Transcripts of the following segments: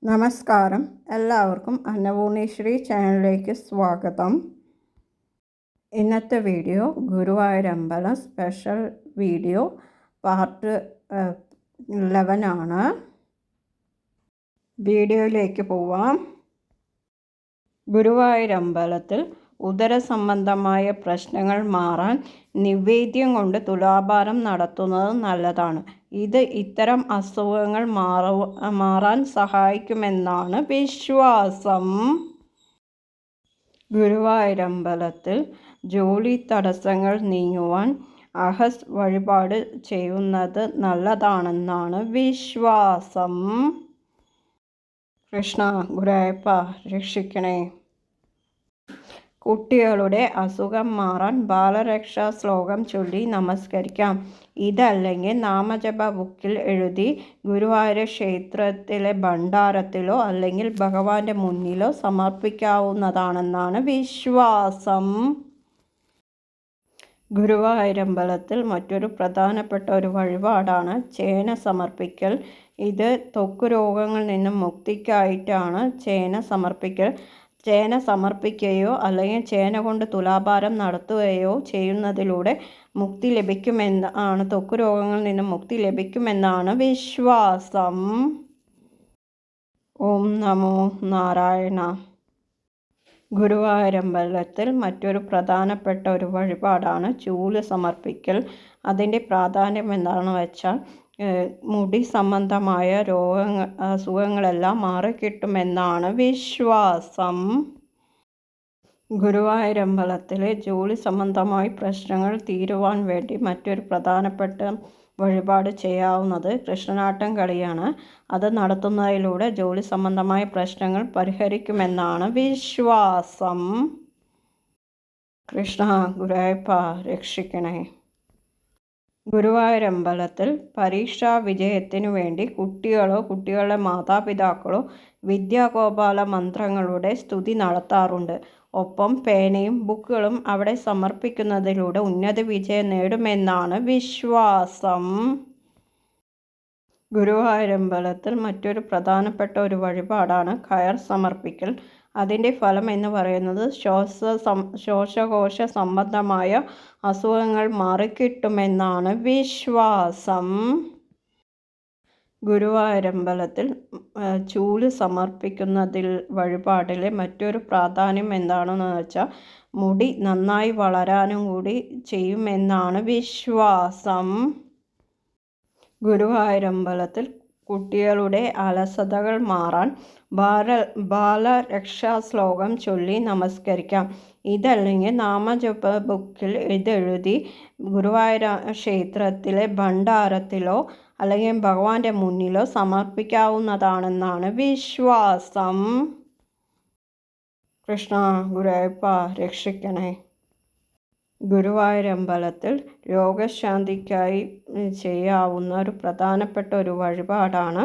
നമസ്കാരം, എല്ലാവർക്കും അന്നപൂർണേശ്വരി ചാനലിലേക്ക് സ്വാഗതം. ഇന്നത്തെ വീഡിയോ ഗുരുവായൂരമ്പലം സ്പെഷ്യൽ വീഡിയോ പാർട്ട് 11 ആണ്. വീഡിയോയിലേക്ക് പോവാം. ഗുരുവായൂരമ്പലത്തിൽ ഉദര സംബന്ധമായ പ്രശ്നങ്ങൾ മാറാൻ നിവേദ്യം കൊണ്ട് തുലാഭാരം നടത്തുന്നത് നല്ലതാണ്. ഇത് ഇത്തരം അസുഖങ്ങൾ മാറാൻ സഹായിക്കുമെന്നാണ് വിശ്വാസം. ഗുരുവായൂരമ്പലത്തിൽ ജോലി തടസ്സങ്ങൾ നീങ്ങുവാൻ അഹസ് വഴിപാട് ചെയ്യുന്നത് നല്ലതാണെന്നാണ് വിശ്വാസം. കൃഷ്ണ ഗുരുവായൂരപ്പ രക്ഷിക്കണേ. കുട്ടികളുടെ അസുഖം മാറാൻ ബാലരക്ഷാ ശ്ലോകം ചൊല്ലി നമസ്കരിക്കാം. ഇതല്ലെങ്കിൽ നാമജപ ബുക്കിൽ എഴുതി ഗുരുവായൂർ ക്ഷേത്രത്തിലെ ഭണ്ഡാരത്തിലോ അല്ലെങ്കിൽ ഭഗവാന്റെ മുന്നിലോ സമർപ്പിക്കാവുന്നതാണെന്നാണ് വിശ്വാസം. ഗുരുവായൂരമ്പലത്തിൽ മറ്റൊരു പ്രധാനപ്പെട്ട ഒരു വഴിപാടാണ് ചേന സമർപ്പിക്കൽ. ഇത് ത്വക്ക് രോഗങ്ങളിൽ നിന്നും മുക്തിക്കായിട്ടാണ് ചേന സമർപ്പിക്കൽ. ചേന സമർപ്പിക്കുകയോ അല്ലെങ്കിൽ ചേന കൊണ്ട് തുലാഭാരം നടത്തുകയോ ചെയ്യുന്നതിലൂടെ മുക്തി ലഭിക്കുമെന്നാണ്, ത്വക്ക് രോഗങ്ങളിൽ നിന്നും മുക്തി ലഭിക്കുമെന്നാണ് വിശ്വാസം. ഓം നമോ നാരായണ. ഗുരുവായൂരമ്പലത്തിൽ മറ്റൊരു പ്രധാനപ്പെട്ട ഒരു വഴിപാടാണ് ചൂല് സമർപ്പിക്കൽ. അതിൻ്റെ പ്രാധാന്യം എന്താണെന്ന് വെച്ചാൽ മുടി സംബന്ധമായ അസുഖങ്ങളെല്ലാം മാറിക്കിട്ടുമെന്നാണ് വിശ്വാസം. ഗുരുവായൂരമ്പലത്തിലെ ജോലി സംബന്ധമായ പ്രശ്നങ്ങൾ തീരുവാൻ വേണ്ടി മറ്റൊരു പ്രധാനപ്പെട്ട വഴിപാട് ചെയ്യാവുന്നത് കൃഷ്ണനാട്ടം കളിയാണ്. അത് നടത്തുന്നതിലൂടെ ജോലി സംബന്ധമായ പ്രശ്നങ്ങൾ പരിഹരിക്കുമെന്നാണ് വിശ്വാസം. കൃഷ്ണ ഗുരുവായൂരപ്പ രക്ഷിക്കണേ. ഗുരുവായൂരമ്പലത്തിൽ പരീക്ഷാ വിജയത്തിനു വേണ്ടി കുട്ടികളോ കുട്ടികളുടെ മാതാപിതാക്കളോ വിദ്യാഗോപാല മന്ത്രങ്ങളുടെ സ്തുതി നടത്താറുണ്ട്. ഒപ്പം പേനയും ബുക്കുകളും അവിടെ സമർപ്പിക്കുന്നതിലൂടെ ഉന്നത വിജയം നേടുമെന്നാണ് വിശ്വാസം. ഗുരുവായൂരമ്പലത്തിൽ മറ്റൊരു പ്രധാനപ്പെട്ട ഒരു വഴിപാടാണ് കയർ സമർപ്പിക്കൽ. അതിൻ്റെ ഫലം എന്ന് പറയുന്നത് ശ്വാസകോശ സംബന്ധമായ അസുഖങ്ങൾ മാറിക്കിട്ടുമെന്നാണ് വിശ്വാസം. ഗുരുവായൂരമ്പലത്തിൽ ചൂല് സമർപ്പിക്കുന്നതിൽ വഴിപാടിലെ മറ്റൊരു പ്രാധാന്യം എന്താണെന്ന് വെച്ചാൽ മുടി നന്നായി വളരാനും കൂടി ചെയ്യുമെന്നാണ് വിശ്വാസം. ഗുരുവായൂരമ്പലത്തിൽ കുട്ടികളുടെ അലസതകൾ മാറാൻ ബാലരക്ഷാ ശ്ലോകം ചൊല്ലി നമസ്കരിക്കാം. ഇതല്ലെങ്കിൽ നാമജപ ബുക്കിൽ ഇതെഴുതി ഗുരുവായൂർ ക്ഷേത്രത്തിലെ ഭണ്ഡാരത്തിലോ അല്ലെങ്കിൽ ഭഗവാന്റെ മുന്നിലോ സമർപ്പിക്കാവുന്നതാണെന്നാണ് വിശ്വാസം. കൃഷ്ണ ഗുരുവായൂരപ്പ രക്ഷിക്കണേ. ഗുരുവായൂരമ്പലത്തിൽ രോഗശാന്തിക്കായി ചെയ്യാവുന്ന ഒരു പ്രധാനപ്പെട്ട ഒരു വഴിപാടാണ്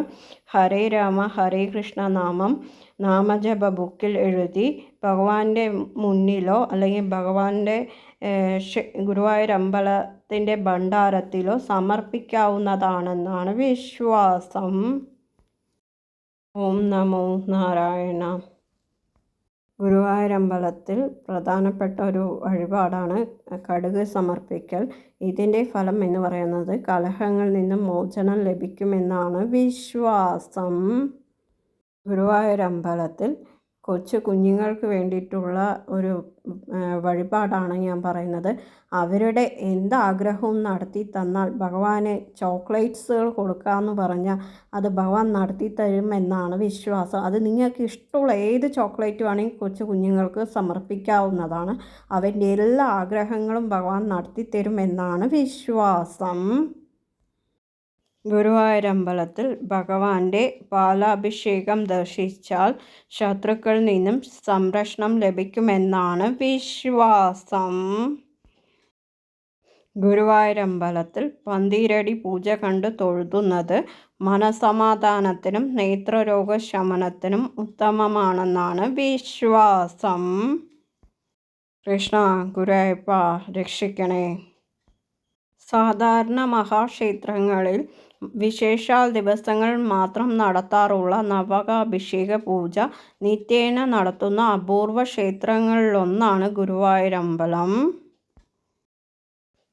ഹരേ രാമ ഹരേ കൃഷ്ണ നാമം നാമജപ ബുക്കിൽ എഴുതി ഭഗവാന്റെ മുന്നിലോ അല്ലെങ്കിൽ ഭഗവാന്റെ ഗുരുവായൂരമ്പലത്തിൻ്റെ ഭണ്ഡാരത്തിലോ സമർപ്പിക്കാവുന്നതാണെന്നാണ് വിശ്വാസം. ഓം നമോ നാരായണ. ഗുരുവായൂരമ്പലത്തിൽ പ്രധാനപ്പെട്ട ഒരു വഴിപാടാണ് കടുക് സമർപ്പിക്കൽ. ഇതിൻ്റെ ഫലം എന്ന് പറയുന്നത് കലഹങ്ങളിൽ നിന്നും മോചനം ലഭിക്കുമെന്നാണ് വിശ്വാസം. ഗുരുവായൂരമ്പലത്തിൽ കൊച്ചു കുഞ്ഞുങ്ങൾക്ക് വേണ്ടിയിട്ടുള്ള ഒരു വഴിപാടാണ് ഞാൻ പറയുന്നത്. അവരുടെ എന്താഗ്രഹവും നടത്തി തന്നാൽ ഭഗവാന് ചോക്ലേറ്റ്സുകൾ കൊടുക്കാമെന്ന് പറഞ്ഞാൽ അത് ഭഗവാൻ നടത്തി തരുമെന്നാണ് വിശ്വാസം. അത് നിങ്ങൾക്ക് ഇഷ്ടമുള്ള ഏത് ചോക്ലേറ്റ് വേണമെങ്കിൽ കൊച്ചു കുഞ്ഞുങ്ങൾക്ക് സമർപ്പിക്കാവുന്നതാണ്. അവൻ്റെ എല്ലാ ആഗ്രഹങ്ങളും ഭഗവാൻ നടത്തി തരുമെന്നാണ് വിശ്വാസം. ഗുരുവായൂരമ്പലത്തിൽ ഭഗവാന്റെ പാലാഭിഷേകം ദർശിച്ചാൽ ശത്രുക്കളിൽ നിന്നും സംരക്ഷണം ലഭിക്കുമെന്നാണ് വിശ്വാസം. ഗുരുവായൂരമ്പലത്തിൽ പന്തീരടി പൂജ കണ്ട് തൊഴുതുന്നത് മനസമാധാനത്തിനും നേത്രരോഗശമനത്തിനും ഉത്തമമാണെന്നാണ് വിശ്വാസം. കൃഷ്ണ ഗുരുവായൂരപ്പ രക്ഷിക്കണേ. സാധാരണ മഹാക്ഷേത്രങ്ങളിൽ വിശേഷാൽ ദിവസങ്ങൾ മാത്രം നടത്താറുള്ള നവകാഭിഷേക പൂജ നിത്യേന നടത്തുന്ന അപൂർവ ക്ഷേത്രങ്ങളിലൊന്നാണ് ഗുരുവായൂരമ്പലം.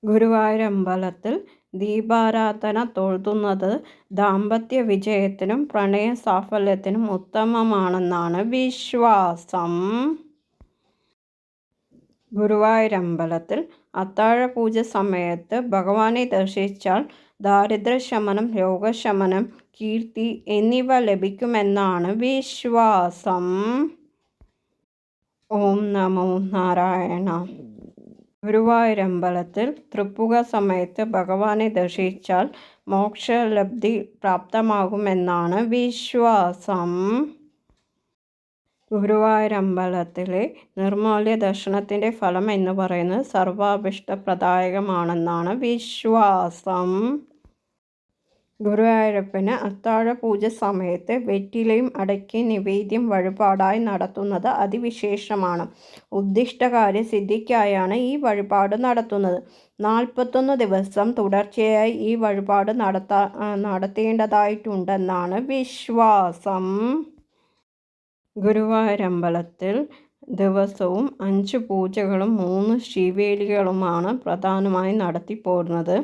ഗുരുവായൂരമ്പലത്തിൽ ദീപാരാധന തൊഴുന്നത് ദാമ്പത്യ വിജയത്തിനും പ്രണയ സാഫല്യത്തിനും ഉത്തമമാണെന്നാണ് വിശ്വാസം. ഗുരുവായൂരമ്പലത്തിൽ അത്താഴപൂജ സമയത്ത് ഭഗവാനെ ദർശിച്ചാൽ ദാരിദ്ര്യശമനം, രോഗശമനം, കീർത്തി എന്നിവ ലഭിക്കുമെന്നാണ് വിശ്വാസം. ഓം നമോ നാരായണ. ഗുരുവായൂരമ്പലത്തിൽ തൃപ്പുക സമയത്ത് ഭഗവാനെ ദർശിച്ചാൽ മോക്ഷലബ്ധി പ്രാപ്തമാകുമെന്നാണ് വിശ്വാസം. ഗുരുവായൂരമ്പലത്തിലെ നിർമ്മാല്യ ദർശനത്തിൻ്റെ ഫലം എന്ന് പറയുന്നത് സർവാഭീഷ്ടപ്രദായകമാണെന്നാണ് വിശ്വാസം. ഗുരുവായൂരപ്പന് അത്താഴ പൂജ സമയത്ത് വെറ്റിലയും അടയ്ക്കയും നിവേദ്യം വഴിപാടായി നടത്തുന്നത് അതിവിശേഷമാണ്. ഉദ്ദിഷ്ടകാര്യ സിദ്ധിക്കായാണ് ഈ വഴിപാട് നടത്തുന്നത്. 41 ദിവസം തുടർച്ചയായി ഈ വഴിപാട് നടത്തേണ്ടതായിട്ടുണ്ടെന്നാണ് വിശ്വാസം. ഗുരുവായൂരമ്പലത്തിൽ ദിവസവും 5 പൂജകളും 3 ശീവേലികളുമാണ് പ്രധാനമായും നടത്തിപ്പോരുന്നത്.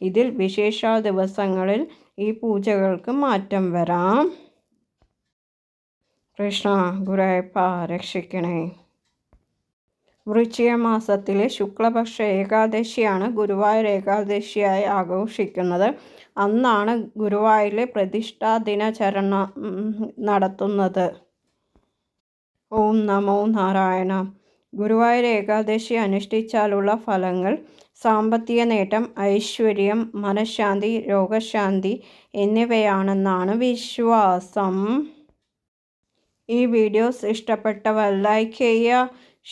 ഇതിൽ വിശേഷ ദിവസങ്ങളിൽ ഈ പൂജകൾക്ക് മാറ്റം വരാം. കൃഷ്ണ ഗുരുവായൂരപ്പ രക്ഷിക്കണേ. വൃശ്ചിക മാസത്തിലെ ശുക്ലപക്ഷ ഏകാദശിയാണ് ഗുരുവായൂർ ഏകാദശിയായി ആഘോഷിക്കുന്നത്. അന്നാണ് ഗുരുവായൂരിലെ പ്രതിഷ്ഠാ ദിനാചരണം നടത്തുന്നത്. ഓം നമോ നാരായണ. ഗുരുവായൂർ ഏകാദശി അനുഷ്ഠിച്ചാലുള്ള ഫലങ്ങൾ: സാമ്പത്തിക നേട്ടം, ഐശ്വര്യം, മനഃശാന്തി, രോഗശാന്തി എന്നിവയാണെന്നാണ് വിശ്വാസം. ഈ വീഡിയോസ് ഇഷ്ടപ്പെട്ടവർ ലൈക്ക് ചെയ്യുക,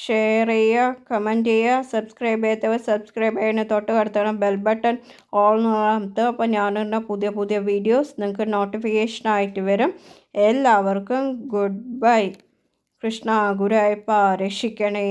ഷെയർ ചെയ്യുക, കമൻറ്റ് ചെയ്യുക. സബ്സ്ക്രൈബ് ചെയ്യാത്തവർ സബ്സ്ക്രൈബ് ചെയ്യുന്ന തൊട്ട് അടുത്തുള്ള ബെൽ ബട്ടൺ ഓൾ എന്ന് അപ്പോൾ ഞാനിടുന്ന പുതിയ പുതിയ വീഡിയോസ് നിങ്ങൾക്ക് നോട്ടിഫിക്കേഷനായിട്ട് വരും. എല്ലാവർക്കും ഗുഡ് ബൈ. കൃഷ്ണ ഗുരുവായൂരപ്പ രക്ഷിക്കണേ.